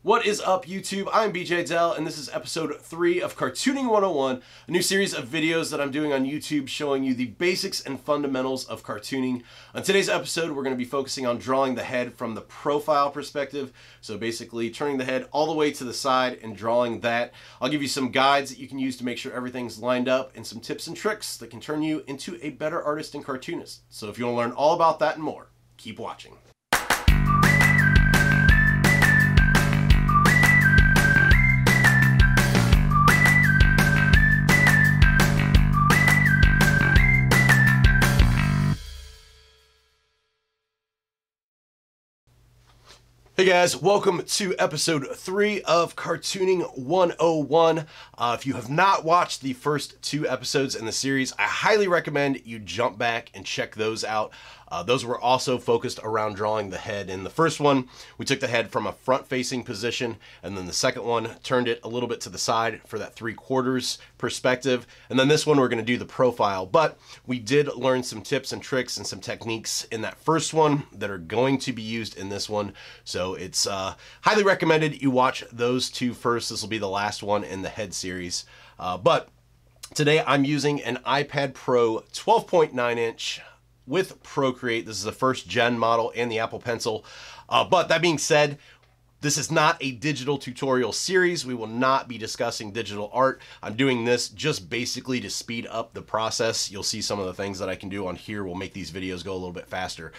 What is up, YouTube? I'm BJ Dell, and this is episode 3 of Cartooning 101, a new series of videos that I'm doing on YouTube showing you the basics and fundamentals of cartooning. On today's episode, we're going to be focusing on drawing the head from the profile perspective. So basically turning the head all the way to the side and drawing that. I'll give you some guides that you can use to make sure everything's lined up and some tips and tricks that can turn you into a better artist and cartoonist. So if you want to learn all about that and more, keep watching. Hey guys, welcome to episode 3 of Cartooning 101. If you have not watched the first 2 episodes in the series, I highly recommend you jump back and check those out. Those were also focused around drawing the head. In the first one, we took the head from a front-facing position, and then the second one turned it a little bit to the side for that 3/4 perspective. And then this one, we're going to do the profile. But we did learn some tips and tricks and some techniques in that first one that are going to be used in this one. So it's highly recommended you watch those 2 first. This will be the last one in the head series. But today I'm using an iPad Pro 12.9-inch with Procreate. This is the first gen model and the Apple Pencil. But that being said, this is not a digital tutorial series. We will not be discussing digital art. I'm doing this just basically to speed up the process. You'll see some of the things that I can do on here will make these videos go a little bit faster.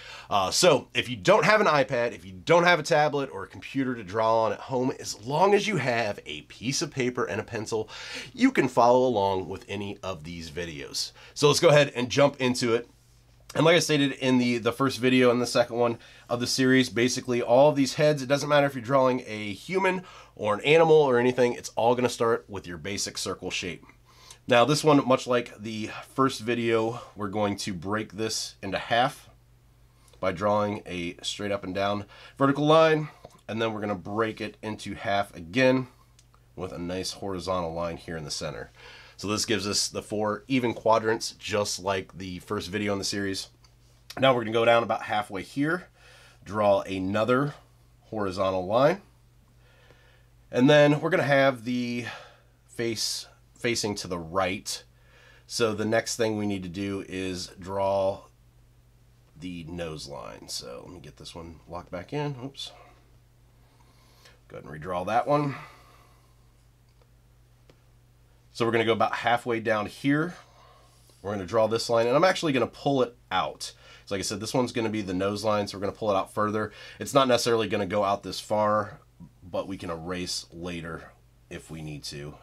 So if you don't have an iPad, if you don't have a tablet or a computer to draw on at home, as long as you have a piece of paper and a pencil, you can follow along with any of these videos. So let's go ahead and jump into it. And like I stated in the first video and the second one of the series, basically all of these heads, it doesn't matter if you're drawing a human or an animal or anything, it's all going to start with your basic circle shape. Now this one, much like the first video, we're going to break this into half by drawing a straight up and down vertical line, and then we're going to break it into half again with a nice horizontal line here in the center. So this gives us the 4 even quadrants, just like the first video in the series. Now we're going to go down about halfway here, draw another horizontal line, and then we're going to have the face facing to the right. So the next thing we need to do is draw the nose line. So let me get this one locked back in. Oops. Go ahead and redraw that one. So we're going to go about halfway down here. We're going to draw this line, and I'm actually going to pull it out. So like I said, this one's going to be the nose line, so we're going to pull it out further. It's not necessarily going to go out this far, but we can erase later if we need to.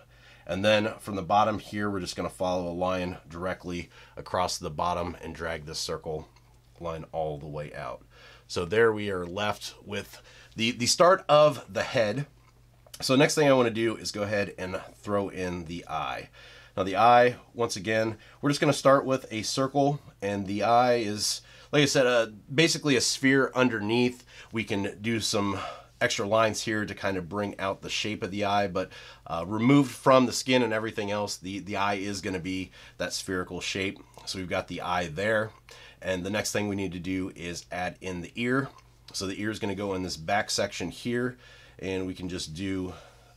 And then from the bottom here, we're just going to follow a line directly across the bottom and drag this circle line all the way out. So there we are left with the start of the head. So next thing I want to do is go ahead and throw in the eye. Now the eye, once again, we're just going to start with a circle, and the eye is, like I said, basically a sphere underneath. We can do some extra lines here to kind of bring out the shape of the eye, but removed from the skin and everything else, the eye is going to be that spherical shape. So we've got the eye there, and the next thing we need to do is add in the ear. So the ear is going to go in this back section here, and we can just do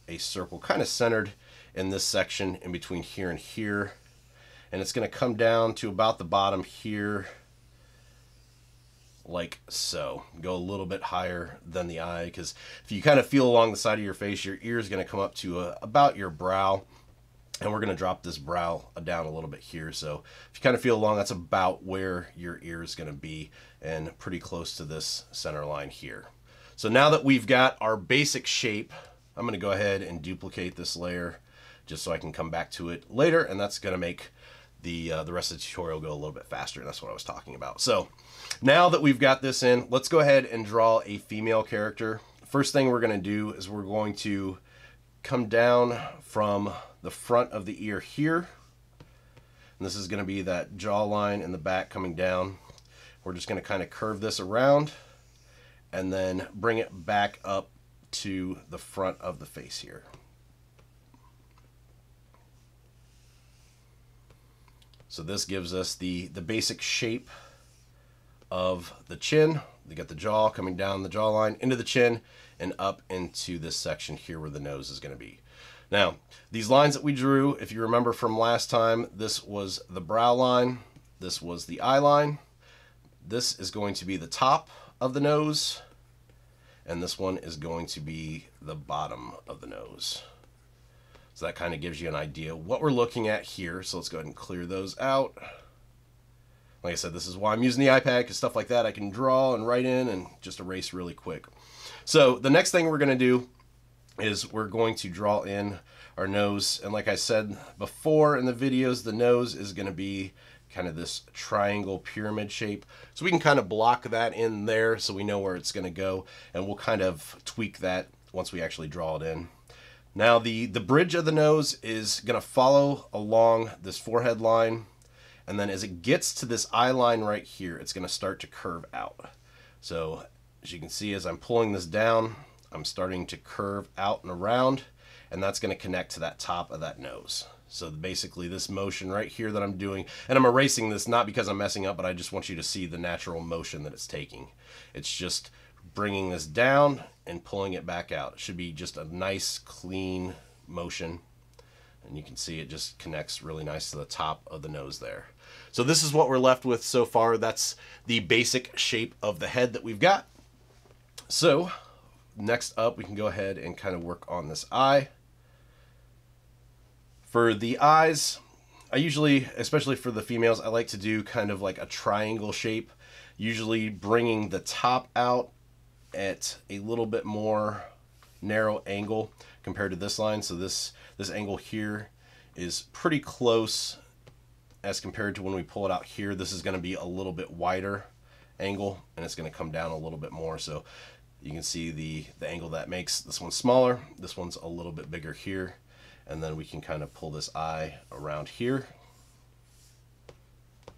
a circle kind of centered in this section in between here and here, and it's going to come down to about the bottom here like so. Go a little bit higher than the eye, because if you kind of feel along the side of your face, your ear is going to come up to about your brow, and we're going to drop this brow down a little bit here. So if you kind of feel along, that's about where your ear is going to be, and pretty close to this center line here. So now that we've got our basic shape, I'm going to go ahead and duplicate this layer just so I can come back to it later, and that's going to make the rest of the tutorial go a little bit faster, and that's what I was talking about. So now that we've got this in, let's go ahead and draw a female character. First thing we're going to do is we're going to come down from the front of the ear here, and this is going to be that jawline in the back coming down. We're just going to kind of curve this around and then bring it back up to the front of the face here. So this gives us the basic shape of the chin. You got the jaw coming down the jawline into the chin, and up into this section here where the nose is going to be. Now, these lines that we drew, if you remember from last time, this was the brow line, this was the eye line, this is going to be the top of the nose, and this one is going to be the bottom of the nose. So that kind of gives you an idea what we're looking at here. So let's go ahead and clear those out. Like I said, this is why I'm using the iPad, because stuff like that I can draw and write in and just erase really quick. So the next thing we're going to do is we're going to draw in our nose. And like I said before in the videos, the nose is going to be kind of this triangle pyramid shape. So we can kind of block that in there so we know where it's going to go. And we'll kind of tweak that once we actually draw it in. Now the bridge of the nose is going to follow along this forehead line. And then as it gets to this eye line right here, it's going to start to curve out. So as you can see, as I'm pulling this down, I'm starting to curve out and around, and that's going to connect to that top of that nose. So basically this motion right here that I'm doing, and I'm erasing this not because I'm messing up, but I just want you to see the natural motion that it's taking. It's just bringing this down and pulling it back out. It should be just a nice clean motion, and you can see it just connects really nice to the top of the nose there. So this is what we're left with so far. That's the basic shape of the head that we've got. So next up, we can go ahead and kind of work on this eye. For the eyes, I usually, especially for the females, I like to do kind of like a triangle shape, usually bringing the top out at a little bit more narrow angle compared to this line. So this angle here is pretty close as compared to when we pull it out here. This is going to be a little bit wider angle, and it's going to come down a little bit more. So you can see the angle that makes this one smaller. This one's a little bit bigger here. And then we can kind of pull this eye around here. I'll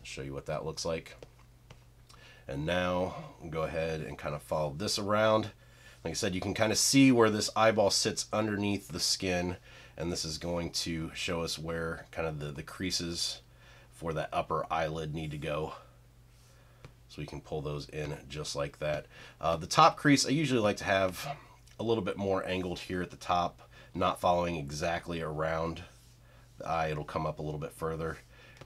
show you what that looks like. And now we'll go ahead and kind of follow this around. Like I said, you can kind of see where this eyeball sits underneath the skin. And this is going to show us where kind of the creases for that upper eyelid need to go. So we can pull those in just like that. The top crease, I usually like to have a little bit more angled here at the top, not following exactly around the eye. It'll come up a little bit further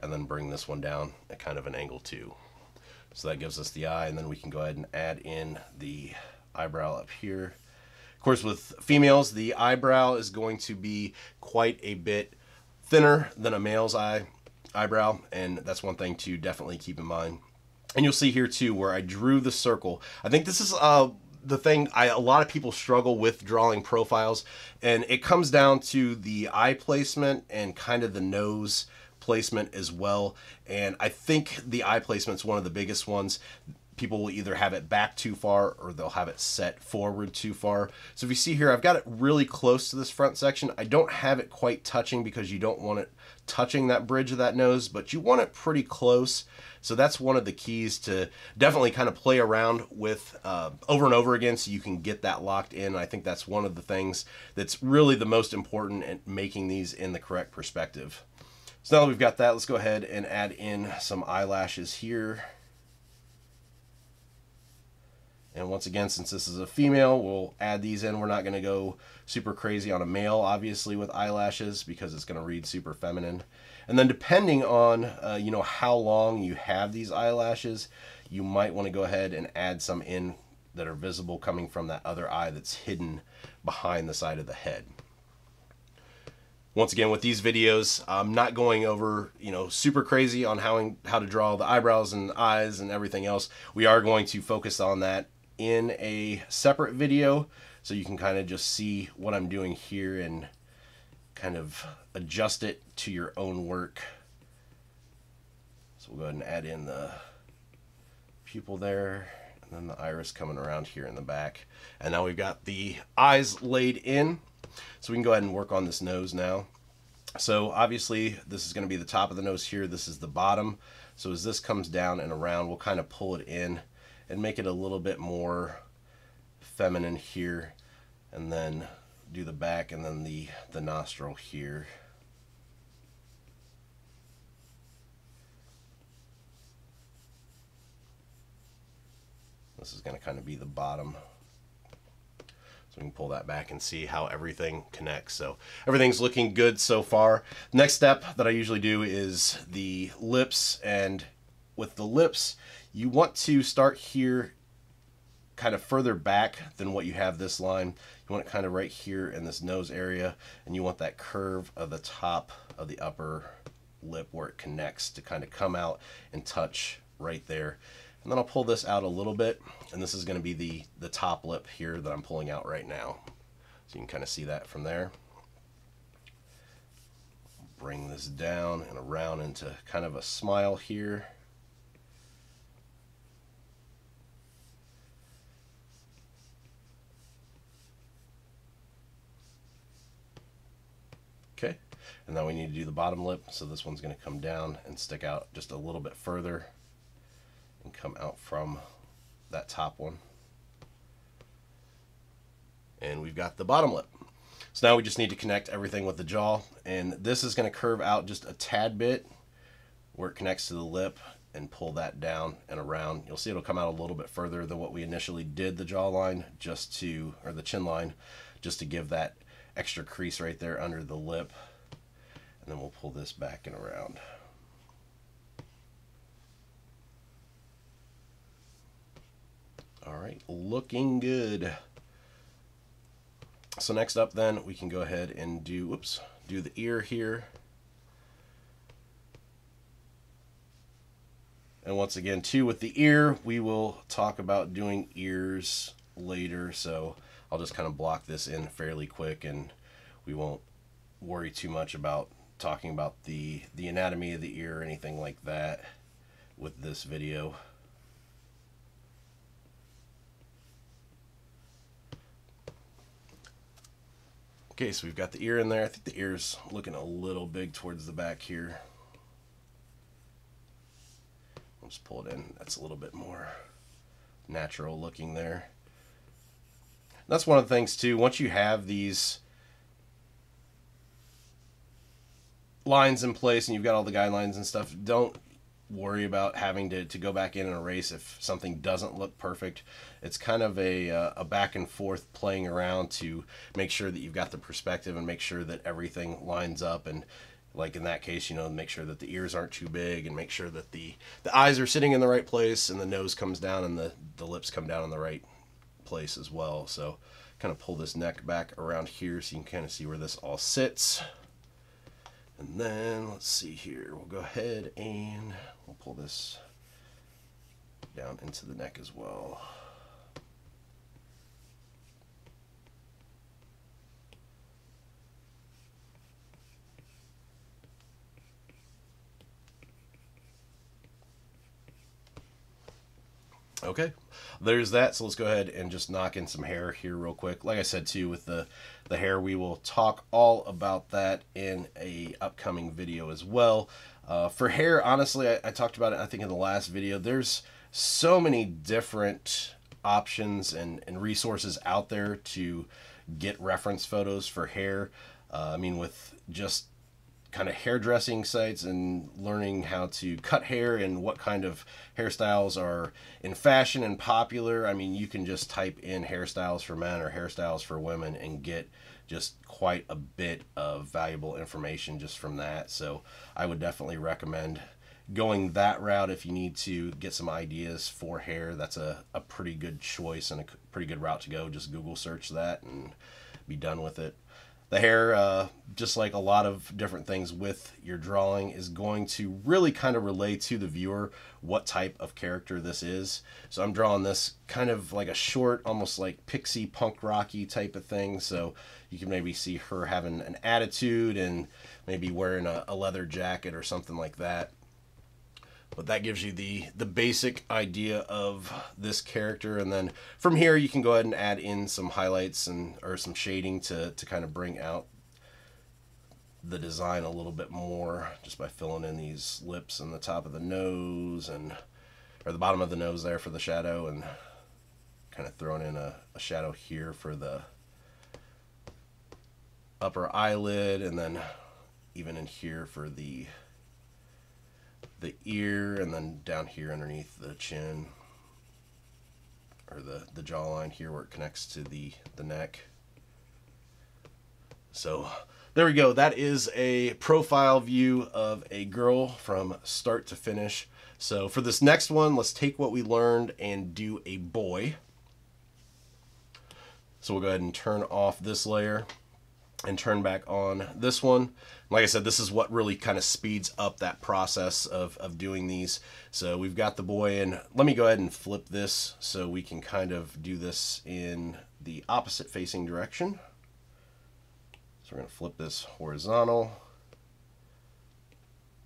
and then bring this one down at kind of an angle too. So that gives us the eye, and then we can go ahead and add in the eyebrow up here. Of course, with females, the eyebrow is going to be quite a bit thinner than a male's eyebrow, and that's one thing to definitely keep in mind. And you'll see here too where I drew the circle. I think this is the thing a lot of people struggle with drawing profiles, and it comes down to the eye placement and kind of the nose placement as well. And I think the eye placement is one of the biggest ones. People will either have it back too far or they'll have it set forward too far. So if you see here, I've got it really close to this front section. I don't have it quite touching because you don't want it touching that bridge of that nose, but you want it pretty close. So that's one of the keys to definitely kind of play around with over and over again so you can get that locked in. I think that's one of the things that's really the most important in making these in the correct perspective. So now that we've got that, let's go ahead and add in some eyelashes here. And once again, since this is a female, we'll add these in. We're not going to go super crazy on a male, obviously, with eyelashes because it's going to read super feminine. And then depending on, you know, how long you have these eyelashes, you might want to go ahead and add some in that are visible coming from that other eye that's hidden behind the side of the head. Once again, with these videos, I'm not going over, you know, super crazy on how to draw the eyebrows and eyes and everything else. We are going to focus on that in a separate video so you can kind of just see what I'm doing here and kind of adjust it to your own work. So we'll go ahead and add in the pupil there, and then the iris coming around here in the back. And now we've got the eyes laid in. So we can go ahead and work on this nose now. So obviously this is going to be the top of the nose here. This is the bottom. So as this comes down and around, we'll kind of pull it in and make it a little bit more feminine here, and then do the back and then the nostril here. This is going to kind of be the bottom. So we can pull that back and see how everything connects. So everything's looking good so far. Next step that I usually do is the lips, and with the lips, you want to start here kind of further back than what you have this line. You want it kind of right here in this nose area, and you want that curve of the top of the upper lip where it connects to kind of come out and touch right there. And then I'll pull this out a little bit, and this is going to be the top lip here that I'm pulling out right now. So you can kind of see that from there. Bring this down and around into kind of a smile here. Okay, and now we need to do the bottom lip, so this one's going to come down and stick out just a little bit further and come out from that top one. And we've got the bottom lip. So now we just need to connect everything with the jaw, and this is going to curve out just a tad bit where it connects to the lip, and pull that down and around. You'll see it'll come out a little bit further than what we initially did the jawline, just to, or the chin line, just to give that extra crease right there under the lip. And then we'll pull this back and around. All right, looking good. So next up then, we can go ahead and do the ear here. And once again, too, with the ear, we will talk about doing ears later, so I'll just kind of block this in fairly quick, and we won't worry too much about talking about the anatomy of the ear or anything like that with this video. Okay, so we've got the ear in there. I think the ear's looking a little big towards the back here. I'll just pull it in. That's a little bit more natural looking there. That's one of the things too, once you have these lines in place and you've got all the guidelines and stuff, don't worry about having to go back in and erase if something doesn't look perfect. It's kind of a back and forth playing around to make sure that you've got the perspective and make sure that everything lines up, and like in that case, you know, make sure that the ears aren't too big, and make sure that the eyes are sitting in the right place, and the nose comes down and the lips come down in the right place as well. So kind of pull this neck back around here so you can kind of see where this all sits. And then let's see here, we'll go ahead and we'll pull this down into the neck as well. Okay, there's that. So let's go ahead and just knock in some hair here real quick. Like I said too, with the hair, we will talk all about that in a upcoming video as well. For hair, honestly, I talked about it, I think, in the last video. There's so many different options and resources out there to get reference photos for hair. I mean, with just kind of hairdressing sites and learning how to cut hair and what kind of hairstyles are in fashion and popular. I mean, you can just type in hairstyles for men or hairstyles for women and get just quite a bit of valuable information just from that. So I would definitely recommend going that route if you need to get some ideas for hair. That's a pretty good choice and a pretty good route to go. Just Google search that and be done with it. The hair, just like a lot of different things with your drawing, is going to really kind of relay to the viewer what type of character this is. So I'm drawing this kind of like a short, almost like pixie punk rocky type of thing. So you can maybe see her having an attitude and maybe wearing a leather jacket or something like that. But that gives you the basic idea of this character, and then from here you can go ahead and add in some highlights or some shading to kind of bring out the design a little bit more, just by filling in these lips and the top of the nose, or the bottom of the nose there for the shadow, and kind of throwing in a shadow here for the upper eyelid, and then even in here for the ear, and then down here underneath the chin or the jawline here where it connects to the neck. So there we go. That is a profile view of a girl from start to finish. So for this next one, let's take what we learned and do a boy. So we'll go ahead and turn off this layer and turn back on this one. Like I said, this is what really kind of speeds up that process of doing these. So we've got the boy, and let me go ahead and flip this so we can kind of do this in the opposite facing direction. So we're going to flip this horizontal.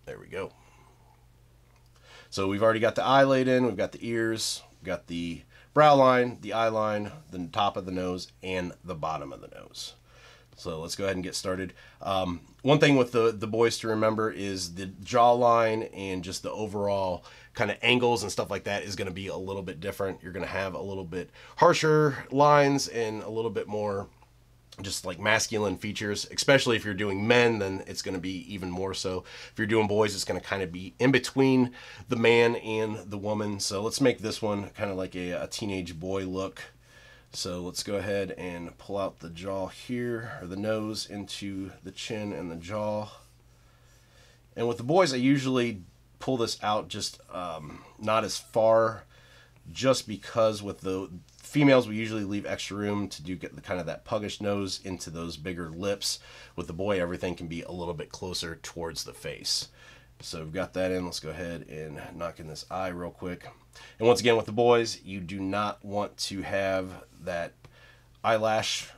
There we go. So we've already got the eye laid in, we've got the ears, we've got the brow line, the eye line, the top of the nose, and the bottom of the nose. So let's go ahead and get started. One thing with the boys to remember is the jawline and just the overall kind of angles and stuff like that is going to be a little bit different. You're going to have a little bit harsher lines and a little bit more just like masculine features, especially if you're doing men, then it's going to be even more so. If you're doing boys, it's going to kind of be in between the man and the woman. So let's make this one kind of like a teenage boy look. So let's go ahead and pull out the jaw here, or the nose into the chin and the jaw. And with the boys, I usually pull this out just not as far, just because with the females, we usually leave extra room to get the kind of that puggish nose into those bigger lips. With the boy, everything can be a little bit closer towards the face. So we've got that in. Let's go ahead and knock in this eye real quick. And once again, with the boys, you do not want to have that eyelash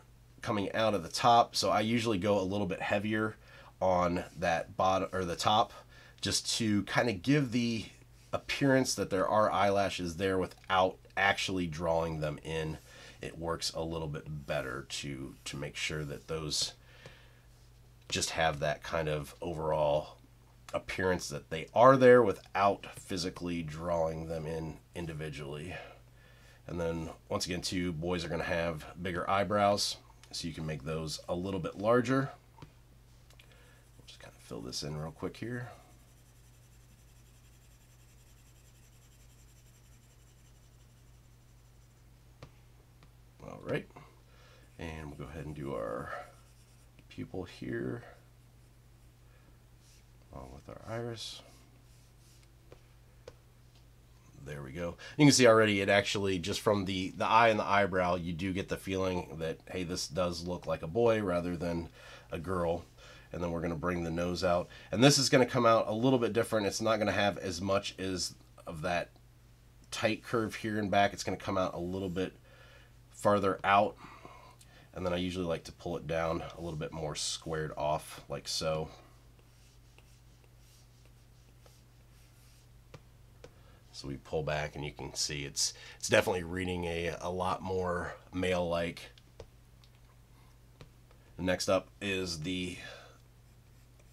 coming out of the top. So I usually go a little bit heavier on that bottom or the top, just to kind of give the appearance that there are eyelashes there without actually drawing them in. It works a little bit better to make sure that those just have that kind of overall appearance that they are there without physically drawing them in individually. And then once again, too, boys are going to have bigger eyebrows, so you can make those a little bit larger. Just kind of fill this in real quick here. All right, and we'll go ahead and do our pupil here along with our iris. There we go. You can see already it actually, just from the eye and the eyebrow, you do get the feeling that, hey, this does look like a boy rather than a girl. And then we're going to bring the nose out. And this is going to come out a little bit different. It's not going to have as much as of that tight curve here and back. It's going to come out a little bit farther out. And then I usually like to pull it down a little bit more squared off, like so. So we pull back and you can see it's definitely reading a lot more male-like. Next up is the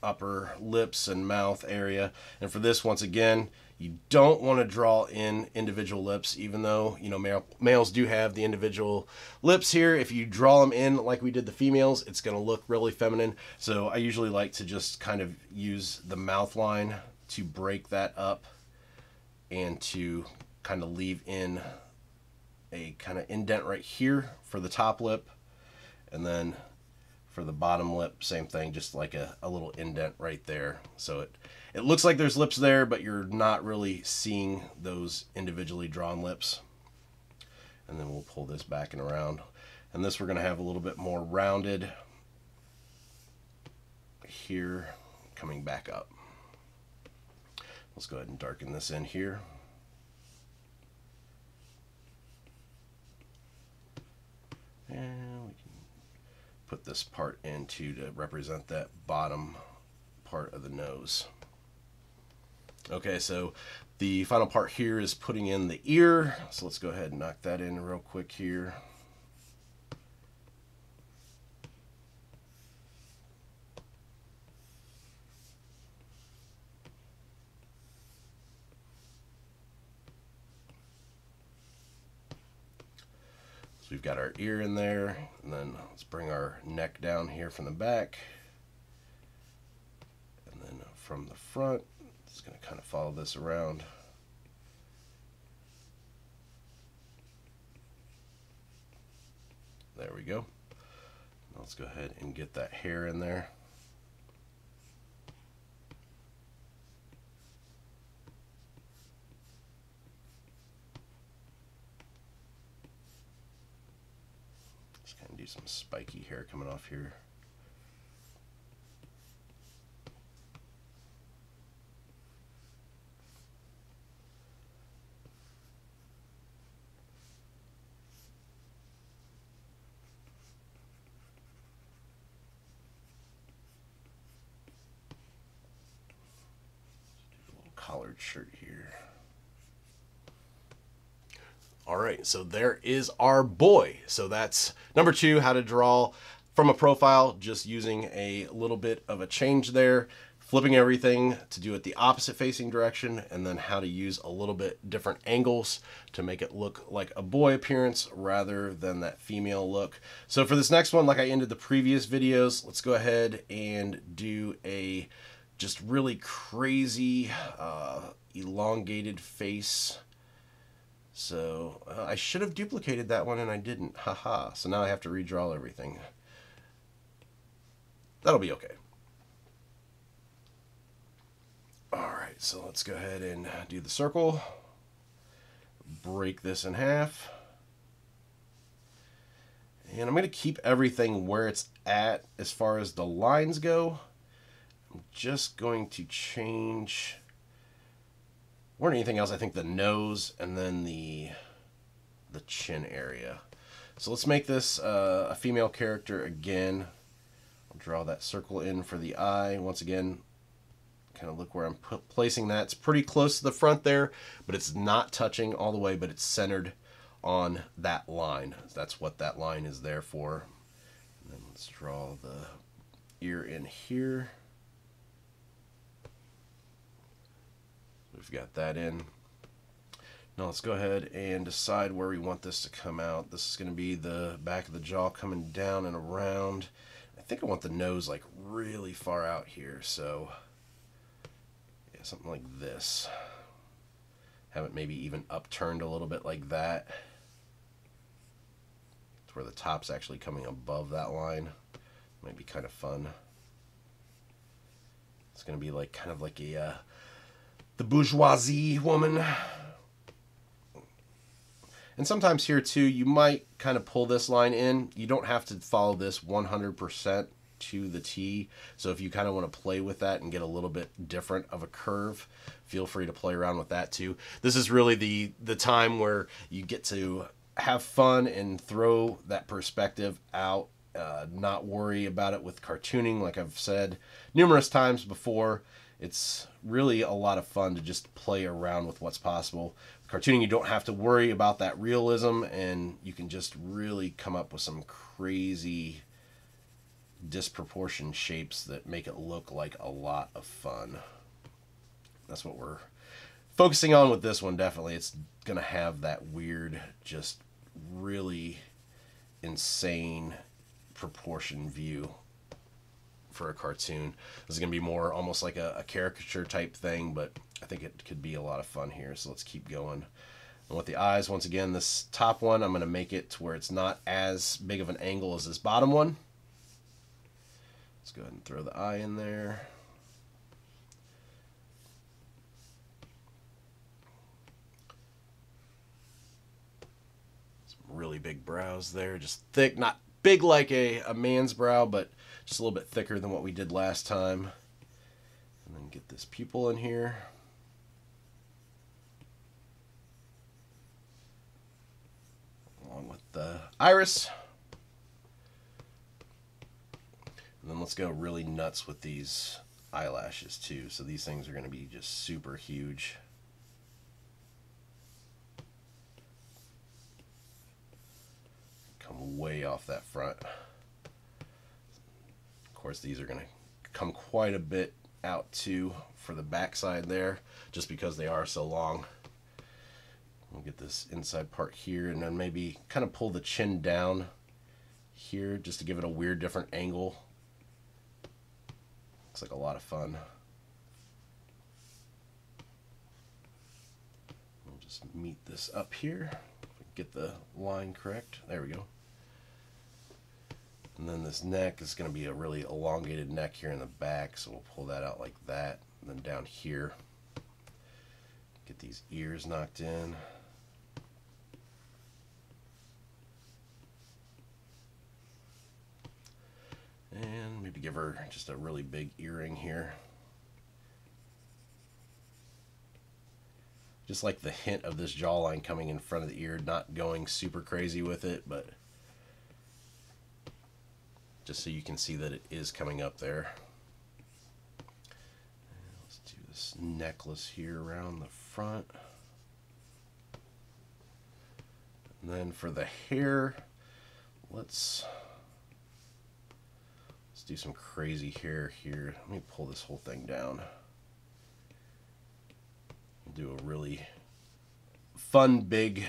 upper lips and mouth area. And for this, once again, you don't want to draw in individual lips, even though, you know, males do have the individual lips here. If you draw them in like we did the females, it's going to look really feminine. So I usually like to just kind of use the mouth line to break that up and to kind of leave in a kind of indent right here for the top lip. And then for the bottom lip, same thing, just like a little indent right there. So it looks like there's lips there, but you're not really seeing those individually drawn lips. And then we'll pull this back and around. And this we're going to have a little bit more rounded here, coming back up. Let's go ahead and darken this in here. And we can put this part in to represent that bottom part of the nose. Okay, so the final part here is putting in the ear. So let's go ahead and knock that in real quick here. We've got our ear in there, and then let's bring our neck down here from the back. And then from the front, just going to kind of follow this around. There we go. Let's go ahead and get that hair in there. Just kind of do some spiky hair coming off here. Collared shirt here. All right, so there is our boy. So that's number 2, how to draw from a profile, just using a little bit of a change there, flipping everything to do it the opposite facing direction, and then how to use a little bit different angles to make it look like a boy appearance rather than that female look. So for this next one, like I ended the previous videos, let's go ahead and do a just really crazy elongated face. So I should have duplicated that one and I didn't. Haha. So now I have to redraw everything. That'll be okay. Alright, so let's go ahead and do the circle. Break this in half. And I'm going to keep everything where it's at as far as the lines go. I'm just going to change, more than anything else, I think the nose and then the chin area. So let's make this a female character again. I'll draw that circle in for the eye. Once again, kind of look where I'm placing that. It's pretty close to the front there, but it's not touching all the way, but it's centered on that line. That's what that line is there for. And then let's draw the ear in here. We've got that in. Now let's go ahead and decide where we want this to come out. This is going to be the back of the jaw coming down and around. I think I want the nose like really far out here, so yeah, something like this. Have it maybe even upturned a little bit like that. It's where the top's actually coming above that line. Might be kind of fun. It's going to be like kind of like a the bourgeoisie woman. And sometimes here too, you might kind of pull this line in. You don't have to follow this 100% to the T. So if you kind of want to play with that and get a little bit different of a curve, feel free to play around with that too. This is really the time where you get to have fun and throw that perspective out, not worry about it with cartooning. Like I've said numerous times before, it's really a lot of fun to just play around with what's possible. With cartooning, you don't have to worry about that realism, and you can just really come up with some crazy disproportioned shapes that make it look like a lot of fun. That's what we're focusing on with this one, definitely. It's going to have that weird, just really insane proportion view for a cartoon. This is going to be more almost like a caricature type thing, but I think it could be a lot of fun here, so let's keep going. And with the eyes, once again, this top one, I'm going to make it to where it's not as big of an angle as this bottom one. Let's go ahead and throw the eye in there. Some really big brows there, just thick, not big like a man's brow, but just a little bit thicker than what we did last time. And then get this pupil in here. Along with the iris. And then let's go really nuts with these eyelashes too. So these things are going to be just super huge. Come way off that front. Of course, these are going to come quite a bit out too for the back side there, just because they are so long. We'll get this inside part here, and then maybe kind of pull the chin down here just to give it a weird different angle. Looks like a lot of fun. We'll just meet this up here. Get the line correct. There we go. And then this neck is going to be a really elongated neck here in the back, so we'll pull that out like that. And then down here, get these ears knocked in. And maybe give her just a really big earring here. Just like the hint of this jawline coming in front of the ear, not going super crazy with it, but just so you can see that it is coming up there. And let's do this necklace here around the front. And then for the hair, let's do some crazy hair here. Let me pull this whole thing down. Do a really fun, big,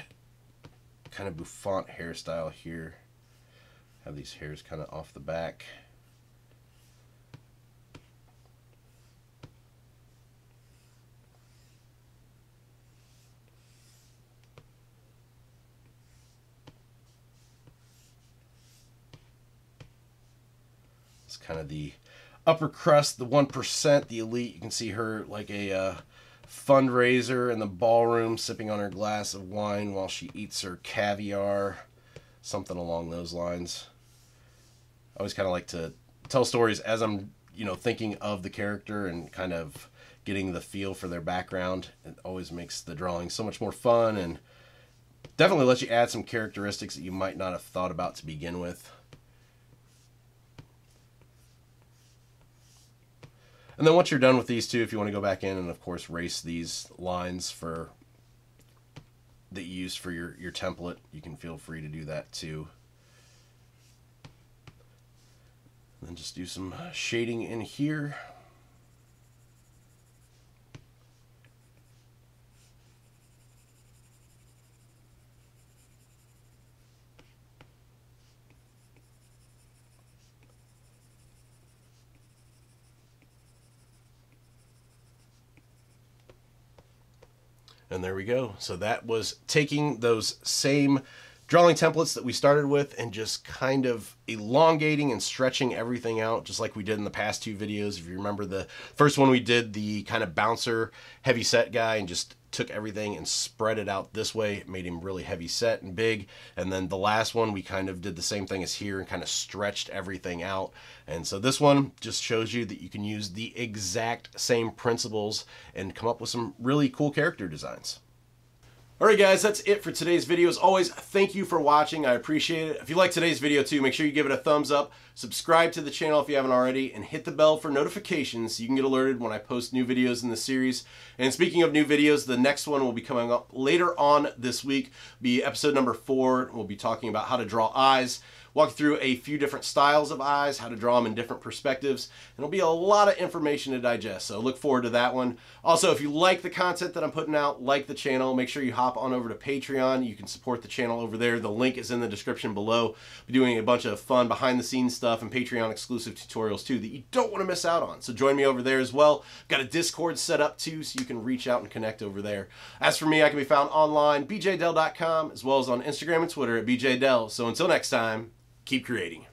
kind of bouffant hairstyle here. Have these hairs kind of off the back. It's kind of the upper crust, the 1%, the elite. You can see her like a fundraiser in the ballroom, sipping on her glass of wine while she eats her caviar, something along those lines. I always kind of like to tell stories as I'm, thinking of the character and kind of getting the feel for their background. It always makes the drawing so much more fun and definitely lets you add some characteristics that you might not have thought about to begin with. And then once you're done with these two, if you want to go back in and of course erase these lines that you used for your template, you can feel free to do that too. And then just do some shading in here. And there we go. So that was taking those same drawing templates that we started with and just kind of elongating and stretching everything out, just like we did in the past two videos. If you remember, the first one we did the kind of bouncer heavy set guy and just took everything and spread it out this way. It made him really heavy set and big. And then the last one, we kind of did the same thing as here and kind of stretched everything out. And so this one just shows you that you can use the exact same principles and come up with some really cool character designs. Alright guys, that's it for today's video. As always, thank you for watching. I appreciate it. If you like today's video too, make sure you give it a thumbs up, subscribe to the channel if you haven't already, and hit the bell for notifications so you can get alerted when I post new videos in the series. And speaking of new videos, the next one will be coming up later on this week, be episode number 4. We'll be talking about how to draw eyes, walk through a few different styles of eyes, how to draw them in different perspectives, and it'll be a lot of information to digest, so look forward to that one. Also, if you like the content that I'm putting out, like the channel, make sure you hop on over to Patreon. You can support the channel over there. The link is in the description below. We'll be doing a bunch of fun behind-the-scenes stuff and Patreon exclusive tutorials too that you don't want to miss out on, so join me over there as well. I've got a Discord set up too, so you can reach out and connect over there. As for me, I can be found online, bjdell.com, as well as on Instagram and Twitter at bjdell. So until next time, keep creating.